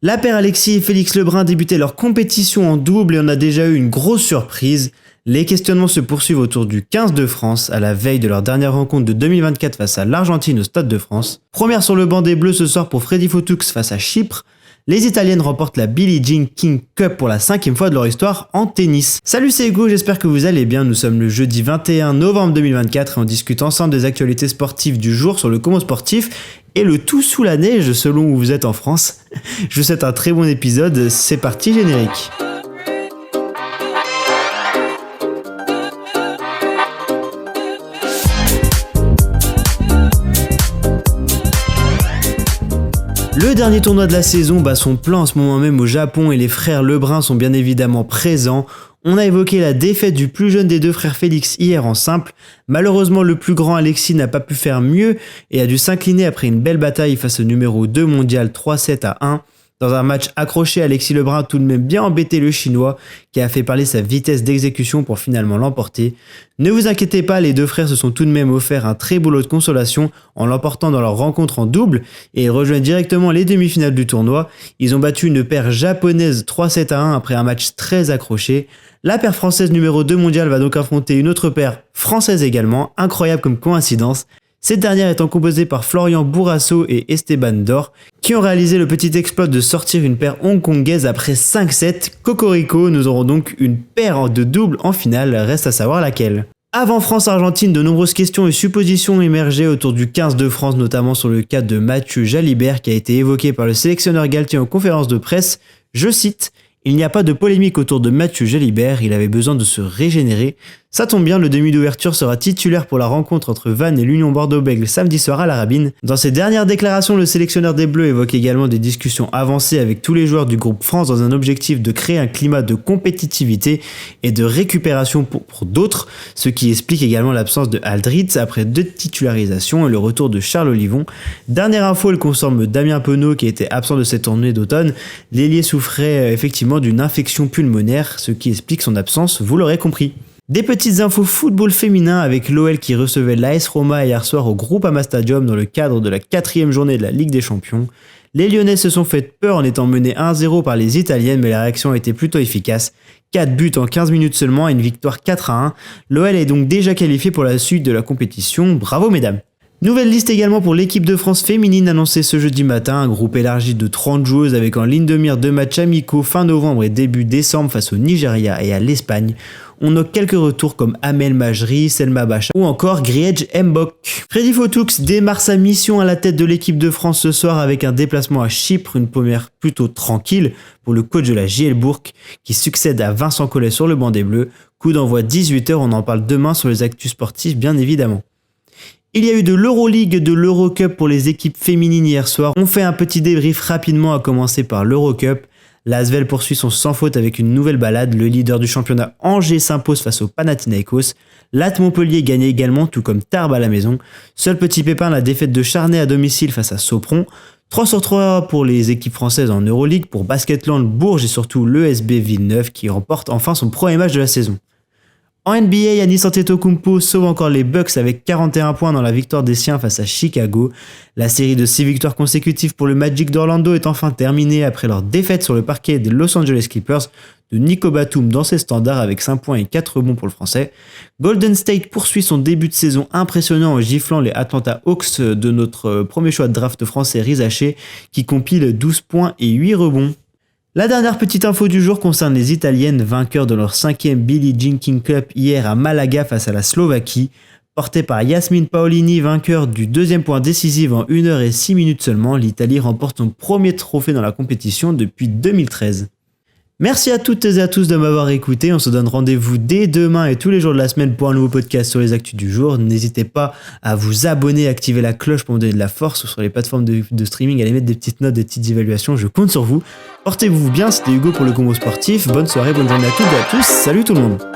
La paire Alexis et Félix Lebrun débutaient leur compétition en double et on a déjà eu une grosse surprise. Les questionnements se poursuivent autour du 15 de France à la veille de leur dernière rencontre de 2024 face à l'Argentine au Stade de France. Première sur le banc des Bleus ce soir pour Freddy Fotoux face à Chypre. Les Italiennes remportent la Billie Jean King Cup pour la 5e fois de leur histoire en tennis. Salut, c'est Hugo, j'espère que vous allez bien. Nous sommes le jeudi 21 novembre 2024 et on discute ensemble des actualités sportives du jour sur le Como Sportif et le tout sous la neige selon où vous êtes en France. Je vous souhaite un très bon épisode, c'est parti générique. Le dernier tournoi de la saison bat son plein en ce moment même au Japon et les frères Lebrun sont bien évidemment présents. On a évoqué la défaite du plus jeune des deux frères Félix hier en simple. Malheureusement, le plus grand Alexis n'a pas pu faire mieux et a dû s'incliner après une belle bataille face au numéro 2 mondial 3-7-1. Dans un match accroché, Alexis Lebrun a tout de même bien embêté le Chinois qui a fait parler sa vitesse d'exécution pour finalement l'emporter. Ne vous inquiétez pas, les deux frères se sont tout de même offert un très beau lot de consolation en l'emportant dans leur rencontre en double et ils rejoignent directement les demi-finales du tournoi. Ils ont battu une paire japonaise 3-7-1 après un match très accroché. La paire française numéro 2 mondiale va donc affronter une autre paire française également, incroyable comme coïncidence. Cette dernière étant composée par Florian Bourrasso et Esteban Dor, qui ont réalisé le petit exploit de sortir une paire hongkongaise après 5-7. Cocorico, nous aurons donc une paire de double en finale, reste à savoir laquelle. Avant France-Argentine, de nombreuses questions et suppositions émergeaient autour du 15 de France, notamment sur le cas de Mathieu Jalibert qui a été évoqué par le sélectionneur Galtier en conférence de presse. Je cite: « Il n'y a pas de polémique autour de Mathieu Jalibert, il avait besoin de se régénérer. Ça tombe bien, le demi d'ouverture sera titulaire pour la rencontre entre Vannes et l'Union Bordeaux-Bègles samedi soir à la Rabine. » Dans ses dernières déclarations, le sélectionneur des Bleus évoque également des discussions avancées avec tous les joueurs du groupe France dans un objectif de créer un climat de compétitivité et de récupération pour d'autres, ce qui explique également l'absence de Aldritz après 2 titularisations et le retour de Charles Olivon. Dernière info, il concerne Damien Penaud qui était absent de cette tournée d'automne. L'ailier souffrait effectivement d'une infection pulmonaire, ce qui explique son absence, vous l'aurez compris. Des petites infos football féminin avec l'OL qui recevait l'AS Roma hier soir au Groupama Stadium dans le cadre de la 4e journée de la Ligue des Champions. Les Lyonnais se sont fait peur en étant menés 1-0 par les Italiennes, mais la réaction a été plutôt efficace. 4 buts en 15 minutes seulement et une victoire 4-1. L'OL est donc déjà qualifié pour la suite de la compétition. Bravo mesdames! Nouvelle liste également pour l'équipe de France féminine annoncée ce jeudi matin, un groupe élargi de 30 joueuses avec en ligne de mire 2 matchs amicaux fin novembre et début décembre face au Nigeria et à l'Espagne. On note quelques retours comme Amel Majri, Selma Bacha ou encore Griedge Mbok. Freddy Fotoux démarre sa mission à la tête de l'équipe de France ce soir avec un déplacement à Chypre, une première plutôt tranquille pour le coach de la JL Bourg qui succède à Vincent Collet sur le banc des Bleus. Coup d'envoi 18h, on en parle demain sur les actus sportifs bien évidemment. Il y a eu de l'Euroleague et de l'Eurocup pour les équipes féminines hier soir. On fait un petit débrief rapidement à commencer par l'Eurocup. L'Asvel poursuit son sans faute avec une nouvelle balade. Le leader du championnat Angers s'impose face au Panathinaikos. L'AT Montpellier gagne également, tout comme Tarbes à la maison. Seul petit pépin, la défaite de Charnay à domicile face à Sopron. 3/3 pour les équipes françaises en Euroleague, pour Basketland, Bourges et surtout l'ESB Villeneuve qui remporte enfin son premier match de la saison. En NBA, Giannis Antetokounmpo sauve encore les Bucks avec 41 points dans la victoire des siens face à Chicago. La série de 6 victoires consécutives pour le Magic d'Orlando est enfin terminée après leur défaite sur le parquet des Los Angeles Clippers de Nico Batum dans ses standards avec 5 points et 4 rebonds pour le français. Golden State poursuit son début de saison impressionnant en giflant les Atlanta Hawks de notre premier choix de draft français Rizaché qui compile 12 points et 8 rebonds. La dernière petite info du jour concerne les Italiennes, vainqueurs de leur 5e Billie Jean King Cup hier à Malaga face à la Slovaquie. Portée par Yasmine Paolini, vainqueur du 2e point décisif en 1h06 seulement, l'Italie remporte son premier trophée dans la compétition depuis 2013. Merci à toutes et à tous de m'avoir écouté, on se donne rendez-vous dès demain et tous les jours de la semaine pour un nouveau podcast sur les actus du jour. N'hésitez pas à vous abonner, activer la cloche pour me donner de la force ou sur les plateformes de streaming, allez mettre des petites notes, des petites évaluations, je compte sur vous. Portez-vous bien, c'était Hugo pour le Como Sportif, bonne soirée, bonne journée à toutes et à tous, salut tout le monde.